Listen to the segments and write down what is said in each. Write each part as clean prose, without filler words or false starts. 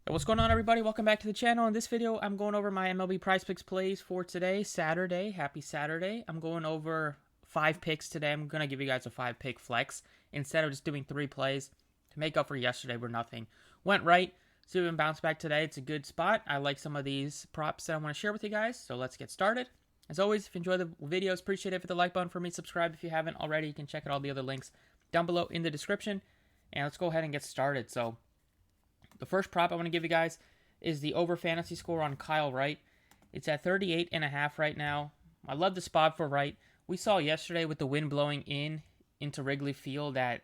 Yo, what's going on, everybody? Welcome back to the channel. In this video, I'm going over my MLB PrizePicks plays for today, Saturday. Happy Saturday. I'm going over 5 picks today. I'm going to give you guys a 5-pick flex instead of just doing 3 plays to make up for yesterday where nothing went right. So we can bounce back today. It's a good spot. I like some of these props that I want to share with you guys, so let's get started. As always, if you enjoy the videos, appreciate it. Hit the like button for me. Subscribe if you haven't already. You can check out all the other links down below in the description. And let's go ahead and get started. So the first prop I want to give you guys is the over fantasy score on Kyle Wright. It's at 38.5 right now. I love the spot for Wright. We saw yesterday with the wind blowing into Wrigley Field that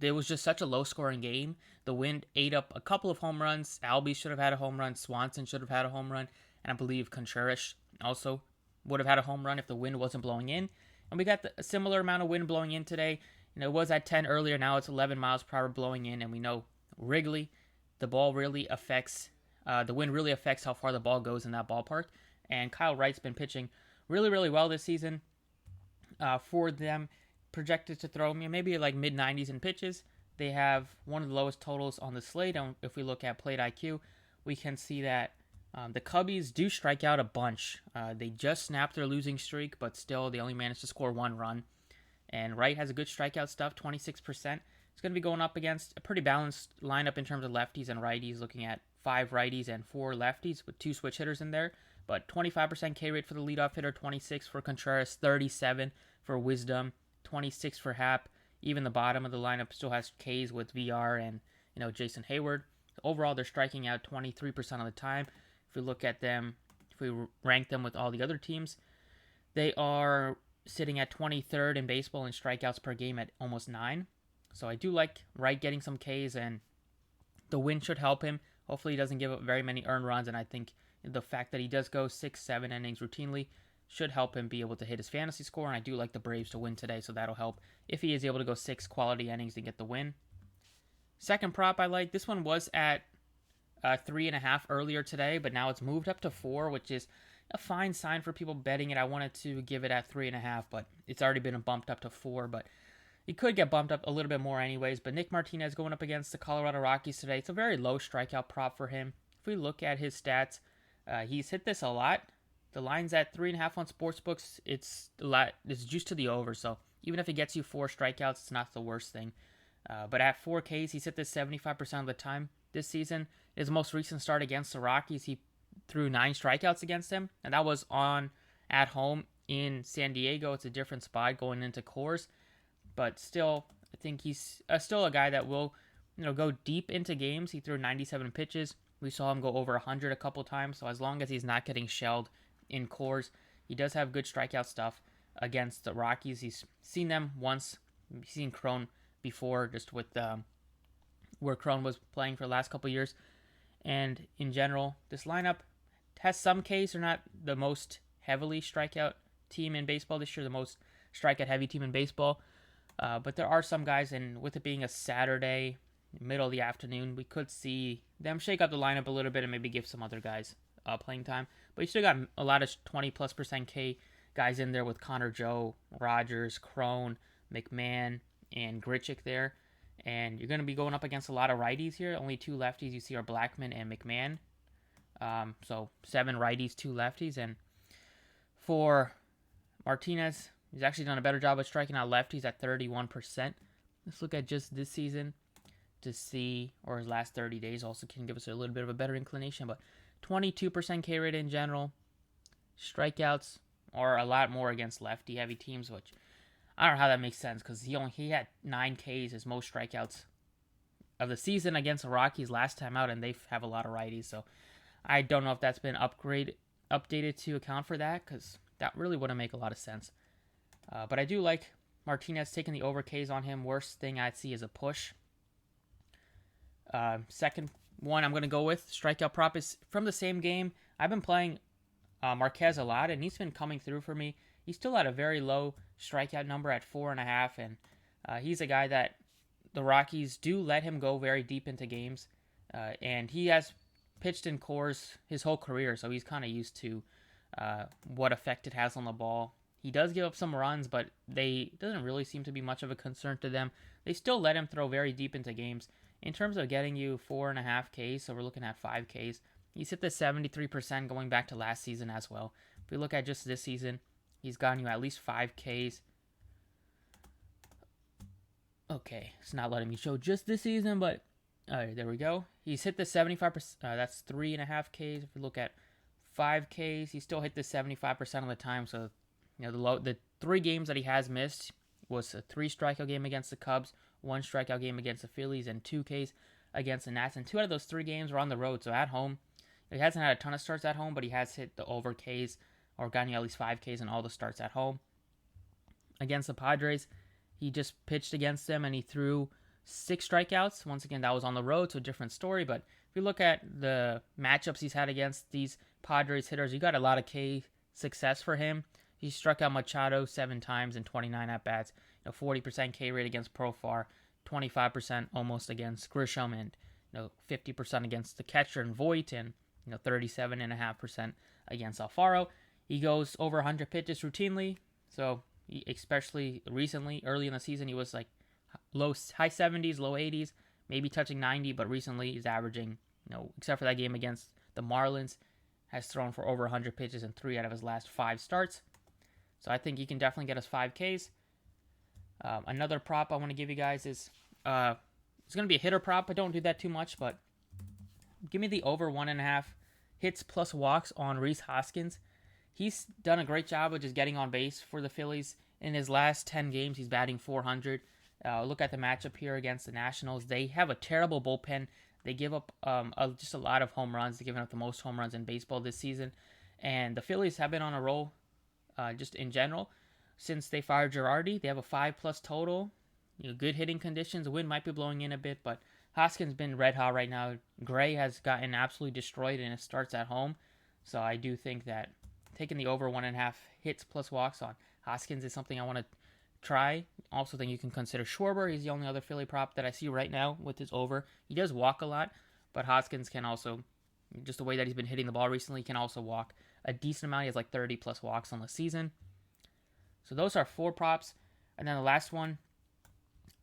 there was just such a low-scoring game. The wind ate up a couple of home runs. Albie should have had a home run. Swanson should have had a home run. And I believe Contreras also would have had a home run if the wind wasn't blowing in. And we got a similar amount of wind blowing in today. It was at 10 earlier. Now it's 11 miles per hour blowing in. And we know Wrigley, the ball really affects, the wind really affects how far the ball goes in that ballpark. And Kyle Wright's been pitching really, really well this season for them. Projected to throw maybe like mid-90s in pitches. They have one of the lowest totals on the slate. And if we look at plate IQ, we can see that the Cubbies do strike out a bunch. They just snapped their losing streak, but still they only managed to score 1 run. And Wright has a good strikeout stuff, 26%. It's going to be going up against a pretty balanced lineup in terms of lefties and righties, looking at 5 righties and 4 lefties with 2 switch hitters in there. But 25% K rate for the leadoff hitter, 26 for Contreras, 37 for Wisdom, 26 for Happ. Even the bottom of the lineup still has Ks with VR and Jason Hayward. Overall, they're striking out 23% of the time. If we look at them, if we rank them with all the other teams, they are sitting at 23rd in baseball in strikeouts per game at almost 9. So I do like Wright getting some Ks, and the win should help him. Hopefully he doesn't give up very many earned runs, and I think the fact that he does go 6-7 innings routinely should help him be able to hit his fantasy score, and I do like the Braves to win today, so that'll help if he is able to go 6 quality innings to get the win. Second prop I like, this one was at 3.5 earlier today, but now it's moved up to 4, which is a fine sign for people betting it. I wanted to give it at 3.5, but it's already been bumped up to 4, but it could get bumped up a little bit more anyways. But Nick Martinez going up against the Colorado Rockies today. It's a very low strikeout prop for him. If we look at his stats, he's hit this a lot. The line's at 3.5 on sportsbooks. It's a lot. It's juiced to the over, so even if he gets you 4 strikeouts, it's not the worst thing. But at 4Ks, he's hit this 75% of the time this season. His most recent start against the Rockies, he threw 9 strikeouts against them, and that was at home in San Diego. It's a different spot going into Coors. But still, I think he's still a guy that will, go deep into games. He threw 97 pitches. We saw him go over 100 a couple times. So as long as he's not getting shelled in Coors, he does have good strikeout stuff against the Rockies. He's seen them once. He's seen Cron before, just with where Cron was playing for the last couple years. And in general, this lineup has some Ks. They're not the most heavily strikeout team in baseball this year, the most strikeout heavy team in baseball. But there are some guys, and with it being a Saturday, middle of the afternoon, we could see them shake up the lineup a little bit and maybe give some other guys playing time. But you still got a lot of 20+% K guys in there with Connor Joe, Rogers, Cron, McMahon, and Grichuk there. And you're going to be going up against a lot of righties here. Only 2 lefties you see are Blackman and McMahon. So 7 righties, 2 lefties. And for Martinez, he's actually done a better job of striking out lefties at 31%. Let's look at just this season to see, or his last 30 days also can give us a little bit of a better inclination. But 22% K rate in general. Strikeouts are a lot more against lefty-heavy teams, which I don't know how that makes sense because he had 9 Ks, his most strikeouts of the season against the Rockies last time out, and they have a lot of righties. So I don't know if that's been updated to account for that, because that really wouldn't make a lot of sense. But I do like Martinez taking the over Ks on him. Worst thing I'd see is a push. Second one I'm going to go with, strikeout prop, is from the same game. I've been playing Marquez a lot, and he's been coming through for me. He's still at a very low strikeout number at 4.5, and he's a guy that the Rockies do let him go very deep into games. And he has pitched in Coors his whole career, so he's kind of used to what effect it has on the ball. He does give up some runs, but it doesn't really seem to be much of a concern to them. They still let him throw very deep into games, In terms of getting you 4.5Ks, so we're looking at 5Ks, he's hit the 73% going back to last season as well. If we look at just this season, he's gotten you at least 5Ks. Okay, it's not letting me show just this season, but alright, there we go. He's hit the 75%. That's 3.5Ks. If we look at 5Ks, he still hit the 75% of the time. So, the 3 games that he has missed was a 3 strikeout game against the Cubs, 1 strikeout game against the Phillies, and 2 Ks against the Nats. And 2 out of those 3 games were on the road. So at home, he hasn't had a ton of starts at home, but he has hit the over Ks or gotten at least 5Ks in all the starts at home. Against the Padres, he just pitched against them and he threw 6 strikeouts. Once again, that was on the road, so a different story. But if you look at the matchups he's had against these Padres hitters, you got a lot of K success for him. He struck out Machado 7 times in 29 at-bats. 40% K rate against Profar, 25% almost against Grisham, and 50% against the catcher and Voit, and 37.5% against Alfaro. He goes over 100 pitches routinely, so especially recently, early in the season, he was like high 70s, low 80s, maybe touching 90, but recently he's averaging, except for that game against the Marlins, has thrown for over 100 pitches in 3 out of his last 5 starts. So I think he can definitely get us 5Ks. Another prop I want to give you guys is, it's going to be a hitter prop, but don't do that too much, but give me the over 1.5 hits plus walks on Rhys Hoskins. He's done a great job of just getting on base for the Phillies. In his last 10 games, he's batting .400. Look at the matchup here against the Nationals. They have a terrible bullpen. They give up just a lot of home runs. They're giving up the most home runs in baseball this season. And the Phillies have been on a roll just in general. Since they fired Girardi, they have a 5+ total. Good hitting conditions. The wind might be blowing in a bit, but Hoskins been red hot right now. Gray has gotten absolutely destroyed, and it starts at home. So I do think that taking the over 1.5 hits plus walks on Hoskins is something I want to try. Also think you can consider Schwarber. He's the only other Philly prop that I see right now with his over. He does walk a lot, but Hoskins can also, just the way that he's been hitting the ball recently, can also walk a decent amount. He has like 30+ walks on the season. So those are 4 props. And then the last one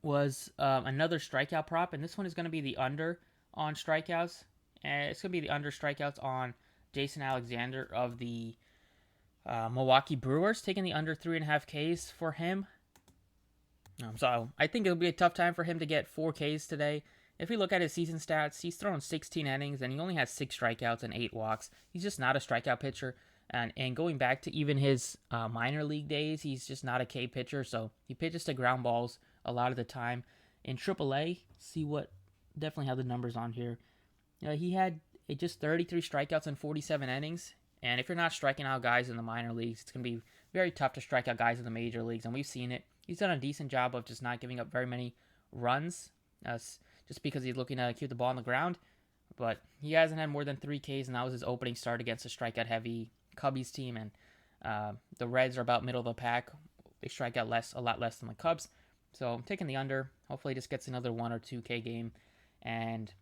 was another strikeout prop, and this one is going to be the under on strikeouts. And it's going to be the under strikeouts on Jason Alexander of the Milwaukee Brewers, taking the under 3.5 Ks for him. So I think it'll be a tough time for him to get 4 Ks today. If we look at his season stats, he's thrown 16 innings and he only has 6 strikeouts and 8 walks. He's just not a strikeout pitcher. And going back to even his minor league days, he's just not a K pitcher. So he pitches to ground balls a lot of the time. In AAA, definitely have the numbers on here. He had just 33 strikeouts and 47 innings. And if you're not striking out guys in the minor leagues, it's going to be very tough to strike out guys in the major leagues. And we've seen it. He's done a decent job of just not giving up very many runs, just because he's looking to keep the ball on the ground. But he hasn't had more than 3 Ks, and that was his opening start against a strikeout-heavy Cubbies team. And the Reds are about middle of the pack. They strike out a lot less than the Cubs. So I'm taking the under. Hopefully he just gets another 1 or 2 K game. And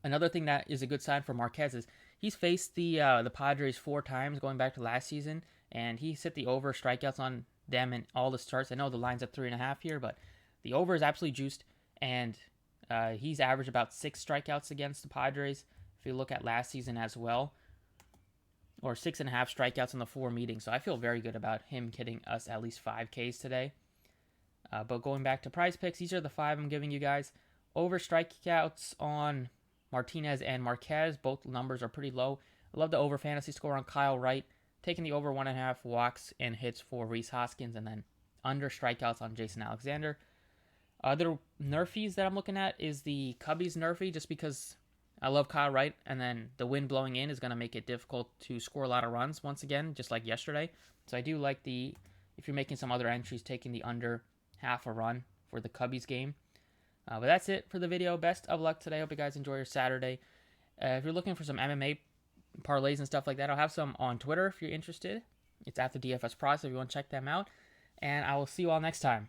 another thing that is a good sign for Marquez is he's faced the Padres 4 times going back to last season, and he's hit the over strikeouts on them in all the starts. I know the line's at 3.5 here, but the over is absolutely juiced, and he's averaged about 6 strikeouts against the Padres. If you look at last season as well, or 6.5 strikeouts in the 4 meetings. So I feel very good about him getting us at least 5 Ks today. But going back to PrizePicks, these are the 5 I'm giving you guys. Over strikeouts on Martinez and Marquez, both numbers are pretty low. I love the over fantasy score on Kyle Wright. Taking the over 1.5 walks and hits for Rhys Hoskins, and then under strikeouts on Jason Alexander. Other nerfies that I'm looking at is the Cubbies nerfie, just because I love Kyle Wright, and then the wind blowing in is going to make it difficult to score a lot of runs once again, just like yesterday. So I do like if you're making some other entries, taking the under half a run for the Cubbies game. But that's it for the video. Best of luck today. Hope you guys enjoy your Saturday. If you're looking for some MMA parlays and stuff like that, I'll have some on Twitter if you're interested. It's at the DFS Prize if you want to check them out. And I will see you all next time.